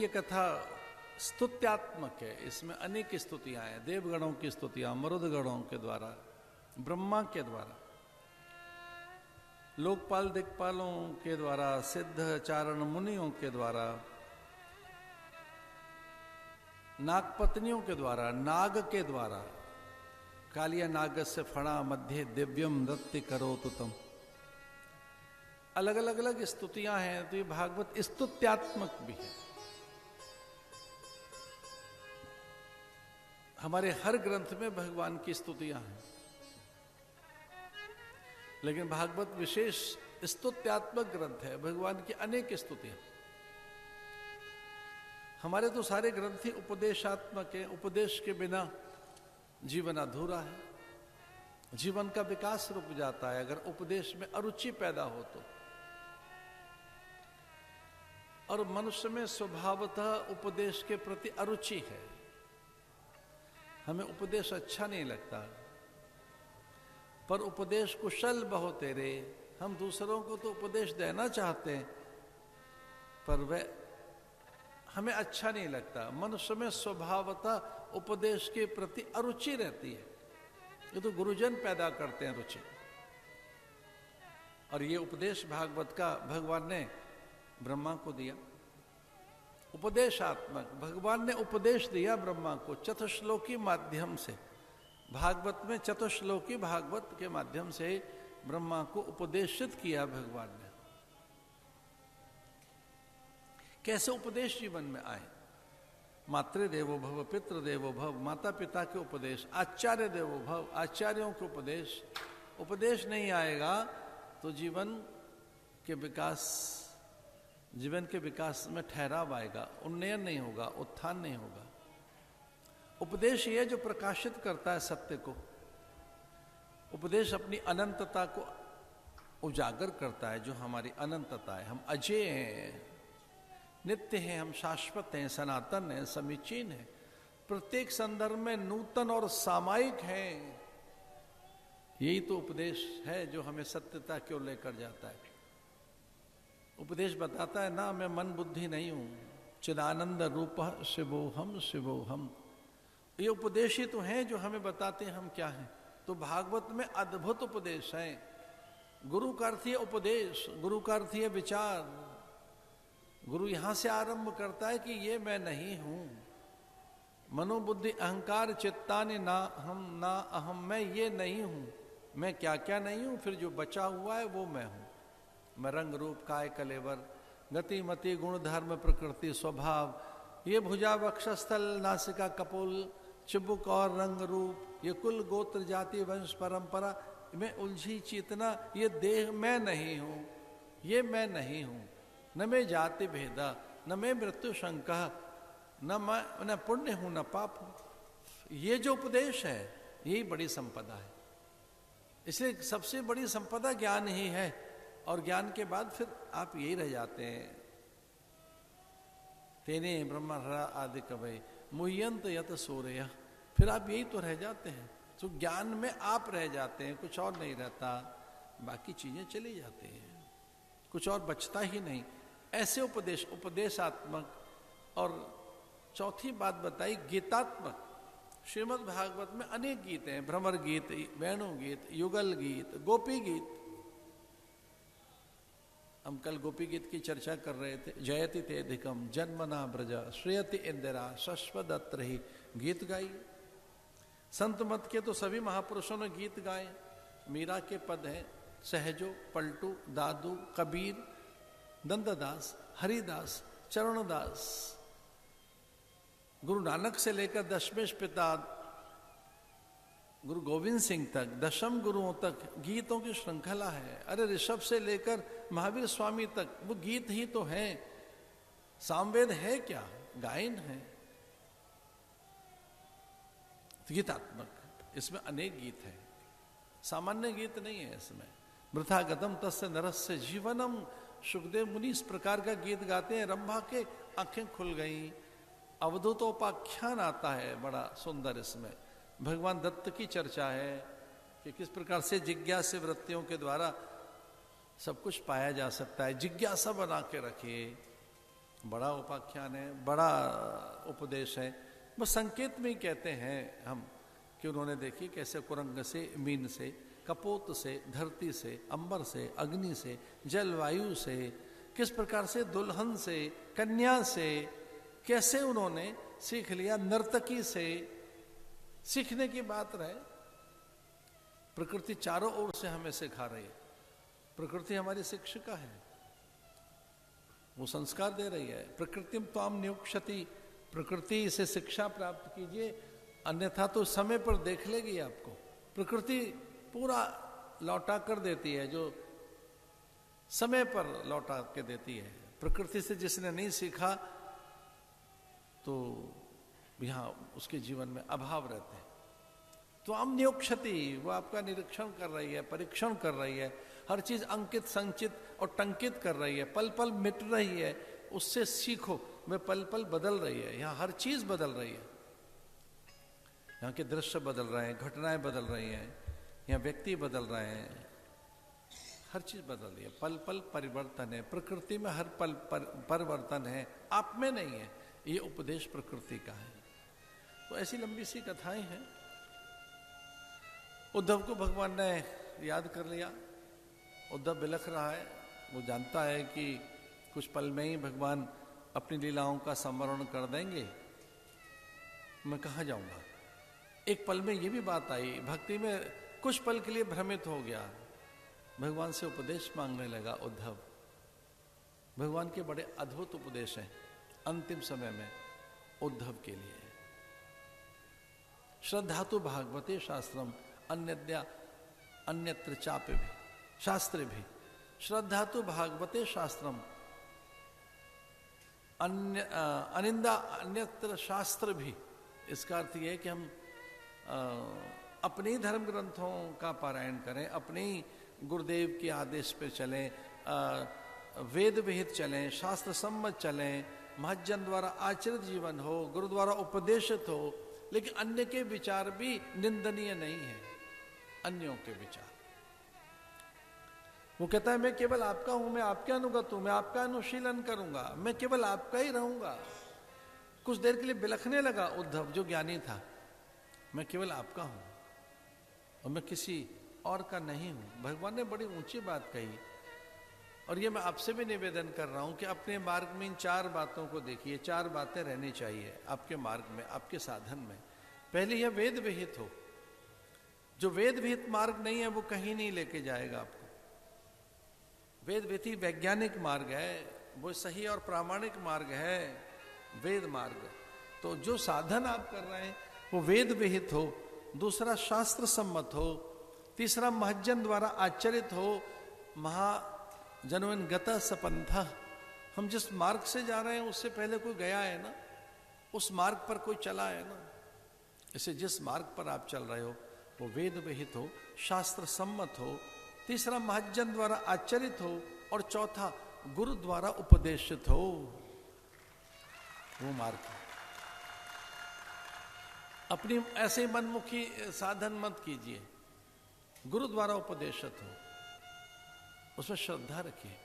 ये कथा स्तुत्यात्मक है, इसमें अनेक स्तुतियां हैं, देवगणों की स्तुतियां, मरुदगणों के द्वारा, ब्रह्मा के द्वारा, लोकपाल दिक्पालों के द्वारा, सिद्ध चारण मुनियों के द्वारा, नागपत्नियों के द्वारा, नाग के द्वारा, कालिया नाग से फणा मध्य दिव्यम नृत्य करो तो तुम, अलग अलग अलग स्तुतियां हैं। तो ये भागवत स्तुत्यात्मक भी है। हमारे हर ग्रंथ में भगवान की स्तुतियां हैं, लेकिन भागवत विशेष स्तुत्यात्मक ग्रंथ है, भगवान की अनेक स्तुतियां। हमारे तो सारे ग्रंथ ही उपदेशात्मक है, उपदेश के बिना जीवन अधूरा है, जीवन का विकास रुक जाता है अगर उपदेश में अरुचि पैदा हो तो। और मनुष्य में स्वभावतः उपदेश के प्रति अरुचि है, हमें उपदेश अच्छा नहीं लगता, पर उपदेश कुशल बहु तेरे, हम दूसरों को तो उपदेश देना चाहते हैं पर वह हमें अच्छा नहीं लगता। मनुष्य में स्वभावतः उपदेश के प्रति अरुचि रहती है, ये तो गुरुजन पैदा करते हैं रुचि। और ये उपदेश भागवत का भगवान ने ब्रह्मा को दिया, उपदेशात्मक। भगवान ने उपदेश दिया ब्रह्मा को चतुश्लोकी माध्यम से, भागवत में चतुश्लोकी भागवत के माध्यम से ब्रह्मा को उपदेशित किया भगवान ने। कैसे उपदेश जीवन में आए? मातृ देवो भव, पितृ देवो भव, माता पिता के उपदेश, आचार्य देवो भव, आचार्यों के उपदेश। उपदेश नहीं आएगा तो जीवन के विकास में ठहराव आएगा, उन्नयन नहीं होगा, उत्थान नहीं होगा। उपदेश ये जो प्रकाशित करता है सत्य को, उपदेश अपनी अनंतता को उजागर करता है, जो हमारी अनंतता है। हम अजय हैं, नित्य हैं, हम शाश्वत हैं, सनातन हैं, समीचीन हैं, प्रत्येक संदर्भ में नूतन और सामायिक हैं। यही तो उपदेश है जो हमें सत्यता की ओर लेकर जाता है। उपदेश बताता है ना, मैं मन बुद्धि नहीं हूं, चिदानंद रूप शिवोहम शिवोहम। ये उपदेश ही तो हैं जो हमें बताते हैं हम क्या हैं। तो भागवत में अद्भुत उपदेश है। गुरु का अर्थ है उपदेश, गुरु का अर्थ है विचार। गुरु यहां से आरंभ करता है कि ये मैं नहीं हूं, मनोबुद्धि अहंकार चित्तानि ना हम ना अहम, मैं ये नहीं हूं, मैं क्या क्या नहीं हूं, फिर जो बचा हुआ है वो मैं हूं। मैं रंग रूप काय कलेवर, गति मति गुण धर्म प्रकृति स्वभाव, ये भुजा वक्षस्थल नासिका कपोल चिबुक और रंग रूप, ये कुल गोत्र जाति वंश परंपरा में उलझी चेतना, ये देह मैं नहीं हूं, ये मैं नहीं हूं। न मैं जाति भेदा, न मैं मृत्यु शंका, न पुण्य हूं न पाप हूं। ये जो उपदेश है यही बड़ी संपदा है। इसलिए सबसे बड़ी संपदा ज्ञान ही है, और ज्ञान के बाद फिर आप यही रह जाते हैं। तेने ब्रह्महरा आदि कवय मुह्यंत यत सूर्य, फिर आप यही तो रह जाते हैं। तो ज्ञान में आप रह जाते हैं, कुछ और नहीं रहता, बाकी चीजें चली जाती हैं, कुछ और बचता ही नहीं। ऐसे उपदेश, उपदेशात्मक। और चौथी बात बताई गीतात्मक। श्रीमद् भागवत में अनेक गीत हैं, भ्रमर गीत, वेणु गीत, युगल गीत, गोपी गीत। हम कल गोपी गीत की चर्चा कर रहे थे। जयति ते अधिकम जन्मना ब्रजा श्रेयति इंदिरा शश्वदत्र ही, गीत गाई। संत मत के तो सभी महापुरुषों ने गीत गाए। मीरा के पद हैं, सहजो, पलटू, दादू, कबीर, नंददास, हरिदास, चरणदास। गुरु नानक से लेकर दशमेश पिता गुरु गोविंद सिंह तक, दशम गुरुओं तक गीतों की श्रृंखला है। अरे ऋषभ से लेकर महावीर स्वामी तक वो गीत ही तो है। सामवेद है क्या? गायन है, गीतात्मक। इसमें अनेक गीत हैं, सामान्य गीत नहीं है इसमें। वृथा गतम तस्य नरस्य जीवनम, सुखदेव मुनि इस प्रकार का गीत गाते हैं। रंभा के आंखें खुल गई। अवधूतोपाख्यान आता है बड़ा सुंदर, इसमें भगवान दत्त की चर्चा है कि किस प्रकार से जिज्ञासा वृत्तियों के द्वारा सब कुछ पाया जा सकता है। जिज्ञासा बना के रखिए, बड़ा उपाख्यान है, बड़ा उपदेश है। बस संकेत में ही कहते हैं हम कि उन्होंने देखी कैसे कुरंग से, मीन से, कपोत से, धरती से, अंबर से, अग्नि से, जलवायु से, किस प्रकार से दुल्हन से, कन्या से, कैसे उन्होंने सीख लिया, नर्तकी से। सीखने की बात रहे, प्रकृति चारों ओर से हमें सिखा रही है। प्रकृति हमारी शिक्षिका है, वो संस्कार दे रही है। प्रकृति त्वाम नियुक्षति, प्रकृति से शिक्षा प्राप्त कीजिए, अन्यथा तो समय पर देख लेगी आपको। प्रकृति पूरा लौटा कर देती है, जो समय पर लौटा के देती है। प्रकृति से जिसने नहीं सीखा तो यहाँ उसके जीवन में अभाव रहते हैं। तो हम नियुक्षति, वो आपका निरीक्षण कर रही है, परीक्षण कर रही है, हर चीज अंकित, संचित और टंकित कर रही है, पल पल मिट रही है। उससे सीखो, वे पल पल बदल रही है। यहाँ हर चीज बदल रही है, यहाँ के दृश्य बदल रहे हैं, घटनाएं बदल रही हैं, यहाँ व्यक्ति बदल रहे हैं, हर चीज बदल रही है। पल पल परिवर्तन है, प्रकृति में हर पल परिवर्तन है, आप में नहीं है। ये उपदेश प्रकृति का है। तो ऐसी लंबी सी कथाएं हैं। उद्धव को भगवान ने याद कर लिया। उद्धव बिलख रहा है, वो जानता है कि कुछ पल में ही भगवान अपनी लीलाओं का संवरण कर देंगे, मैं कहाँ जाऊंगा। एक पल में ये भी बात आई, भक्ति में कुछ पल के लिए भ्रमित हो गया, भगवान से उपदेश मांगने लगा उद्धव। भगवान के बड़े अद्भुत उपदेश हैं अंतिम समय में उद्धव के लिए। श्रद्धातु भागवते शास्त्रम अन्यत्र चापे भी शास्त्रे भी, श्रद्धातु भागवते शास्त्रम अनिंदा अन्यत्र शास्त्र भी। इसका अर्थ यह है कि हम अपने धर्म ग्रंथों का पारायण करें, अपने गुरुदेव के आदेश पे चलें, वेद विहित चलें, शास्त्र सम्मत चलें, महज्जन द्वारा आचरित जीवन हो, गुरु द्वारा उपदेशित हो, लेकिन अन्य के विचार भी निंदनीय नहीं है। अन्यों के विचार, वो कहता है मैं केवल आपका हूं, मैं आपके अनुगत हूं, मैं आपका अनुशीलन करूंगा, मैं केवल आपका ही रहूंगा। कुछ देर के लिए बिलखने लगा उद्धव, जो ज्ञानी था, मैं केवल आपका हूं और मैं किसी और का नहीं हूं। भगवान ने बड़ी ऊंची बात कही, और ये मैं आपसे भी निवेदन कर रहा हूं कि अपने मार्ग में इन चार बातों को देखिए। चार बातें रहनी चाहिए आपके मार्ग में, आपके साधन में। पहले यह वेद विहित हो। जो वेद विहित मार्ग नहीं है वो कहीं नहीं लेके जाएगा आपको। वेद विहित वैज्ञानिक मार्ग है, वो सही और प्रामाणिक मार्ग है, वेद मार्ग। तो जो साधन आप कर रहे हैं वो वेद विहित हो, दूसरा शास्त्र सम्मत हो, तीसरा महज्जन द्वारा आचरित हो। महाजनवन गतः सपंथा, हम जिस मार्ग से जा रहे हैं उससे पहले कोई गया है ना, उस मार्ग पर कोई चला है ना। इसे जिस मार्ग पर आप चल रहे हो वो वेद विहित हो, शास्त्र सम्मत हो, तीसरा महज्जन द्वारा आचरित हो, और चौथा गुरु द्वारा उपदेशित हो। वो मार्ग अपनी ऐसे मनमुखी साधन मत कीजिए, गुरु द्वारा उपदेशित हो, उसमें श्रद्धा रखिए।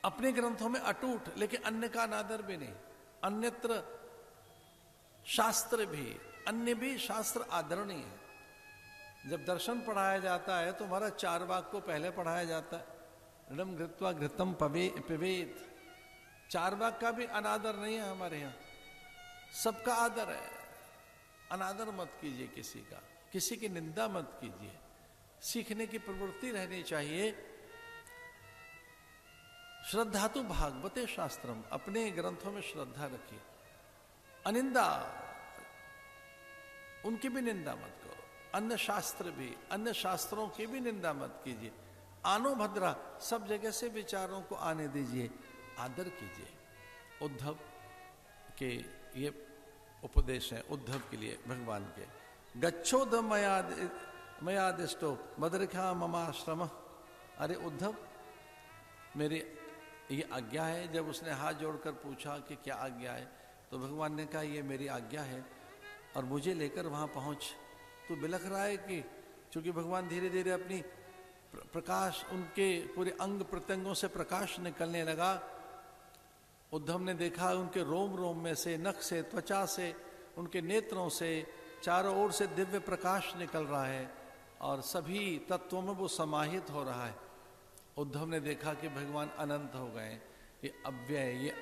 अपने ग्रंथों में अटूट, लेकिन अन्य का अनादर भी नहीं। अन्यत्र शास्त्र भी, अन्य भी शास्त्र आदरणीय है। जब दर्शन पढ़ाया जाता है तो हमारा चार वाक को पहले पढ़ाया जाता है। ऋणम घृत्वा घृतम पिबेत। चार वाक का भी अनादर नहीं है हमारे यहाँ, सबका आदर है। अनादर मत कीजिए किसी का, किसी की निंदा मत कीजिए। सीखने की प्रवृत्ति रहनी चाहिए। श्रद्धातु भागवते शास्त्रम, अपने ग्रंथों में श्रद्धा रखिए। अनिंदा, उनकी भी निंदा मत करो। अन्य शास्त्र भी, अन्य शास्त्रों की भी निंदा मत कीजिए। आनो भद्रा, सब जगह से विचारों को आने दीजिए, आदर कीजिए। उद्धव के ये उपदेश है, उद्धव के लिए भगवान के। गच्छोद मयादिष्टो मदरिखा ममाश्रम। अरे उद्धव, मेरी ये आज्ञा है। जब उसने हाथ जोड़कर पूछा कि क्या आज्ञा है, तो भगवान ने कहा ये मेरी आज्ञा है और मुझे लेकर वहां पहुंच। तो बिलख रहा है कि चूंकि भगवान धीरे धीरे अपनी प्रकाश, उनके पूरे अंग प्रत्यंगों से प्रकाश निकलने लगा। उद्धव ने देखा उनके रोम रोम में से, नख से, त्वचा से, उनके नेत्रों से चारों ओर से दिव्य प्रकाश निकल रहा है और सभी तत्वों में वो समाहित हो रहा है। उद्धव ने देखा कि भगवान अनंत हो गए, ये अव्यय,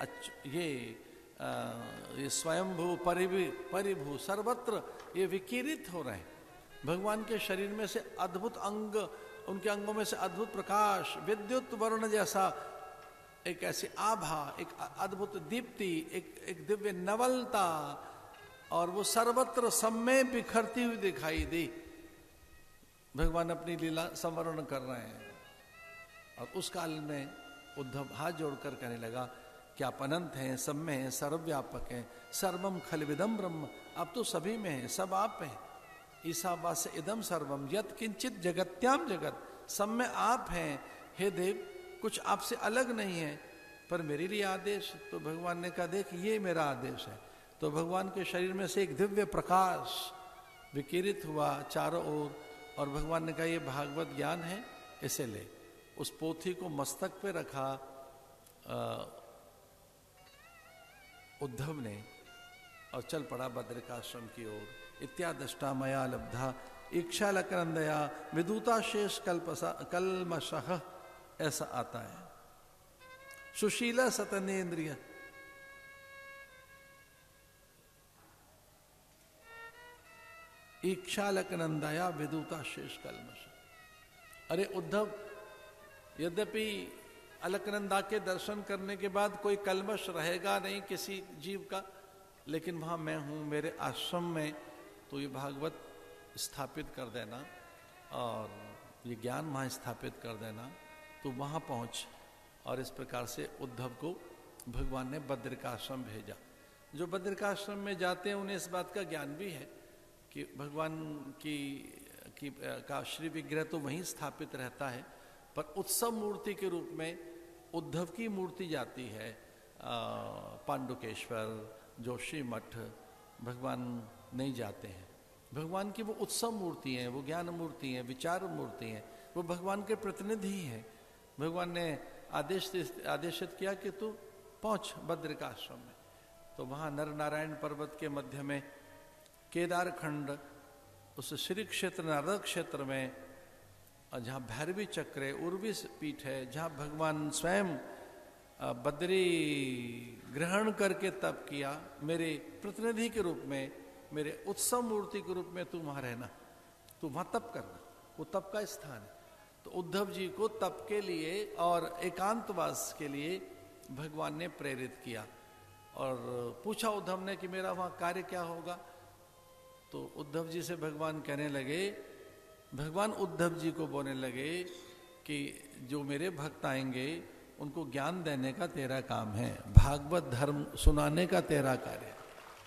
ये स्वयंभू, परिभू, सर्वत्र ये विकिरित हो रहे हैं। भगवान के शरीर में से अद्भुत अंग, उनके अंगों में से अद्भुत प्रकाश, विद्युत वर्ण जैसा एक ऐसी आभा, एक अद्भुत दीप्ति, एक दिव्य नवलता, और वो सर्वत्र समय बिखरती हुई दिखाई दी। भगवान अपनी लीला संवरण कर रहे हैं। और उस काल में उद्धव हाथ जोड़कर कहने लगा कि आप अनंत हैं, सब में हैं, सर्वव्यापक हैं, सर्वम खलविदम ब्रह्म, आप तो सभी में हैं, सब आप हैं। ईशावास्य इदम सर्वम यत् किंचित जगत्याम जगत, सब में आप हैं। हे देव, कुछ आपसे अलग नहीं है, पर मेरे लिए आदेश। तो भगवान ने कहा, देख ये मेरा आदेश है। तो भगवान के शरीर में से एक दिव्य प्रकाश विकिरित हुआ चारों ओर, और भगवान ने कहा ये भागवत ज्ञान है, इसे ले। उस पोथी को मस्तक पे रखा उद्धव ने और चल पड़ा बद्रिकाश्रम की ओर। इत्यादष्टा मया लब्धा इच्छा लकरंदया विदूता शेष कलमशः, ऐसा आता है। सुशीला सतनेन्द्रिय, इक्षालकनंदया विदूता शेष कलमश। अरे उद्धव, यद्यपि अलकनंदा के दर्शन करने के बाद कोई कलमश रहेगा नहीं किसी जीव का, लेकिन वहां मैं हूं, मेरे आश्रम में, तो ये भागवत स्थापित कर देना और ये ज्ञान वहां स्थापित कर देना, तो वहां पहुंच। और इस प्रकार से उद्धव को भगवान ने बद्रिकाश्रम भेजा। जो बद्रिकाश्रम में जाते हैं उन्हें इस बात का ज्ञान भी है कि भगवान का श्री विग्रह तो वहीं स्थापित रहता है, पर उत्सव मूर्ति के रूप में उद्धव की मूर्ति जाती है पांडुकेश्वर, जोशी मठ, भगवान नहीं जाते हैं। भगवान की वो उत्सव मूर्ति हैं, वो ज्ञान मूर्ति हैं, विचार मूर्ति हैं, वो भगवान के प्रतिनिधि हैं। भगवान ने आदेशित किया कि तू पहुंच बद्रिकाश्रम में। तो वहां नर नारायण पर्वत के मध्य में केदार खंड, उस श्री क्षेत्र नारद क्षेत्र में, जहाँ भैरवी चक्र है, उर्वी पीठ है, जहाँ भगवान स्वयं बद्री ग्रहण करके तप किया, मेरे प्रतिनिधि के रूप में, मेरे उत्सव मूर्ति के रूप में तू वहाँ रहना, तू वहाँ तप करना, वो तप का स्थान है। तो उद्धव जी को तप के लिए और एकांतवास के लिए भगवान ने प्रेरित किया। और पूछा उद्धव ने कि मेरा वहाँ कार्य क्या होगा। तो उद्धव जी से भगवान कहने लगे, भगवान उद्धव जी को बोलने लगे कि जो मेरे भक्त आएंगे उनको ज्ञान देने का तेरा काम है, भागवत धर्म सुनाने का तेरा कार्य है।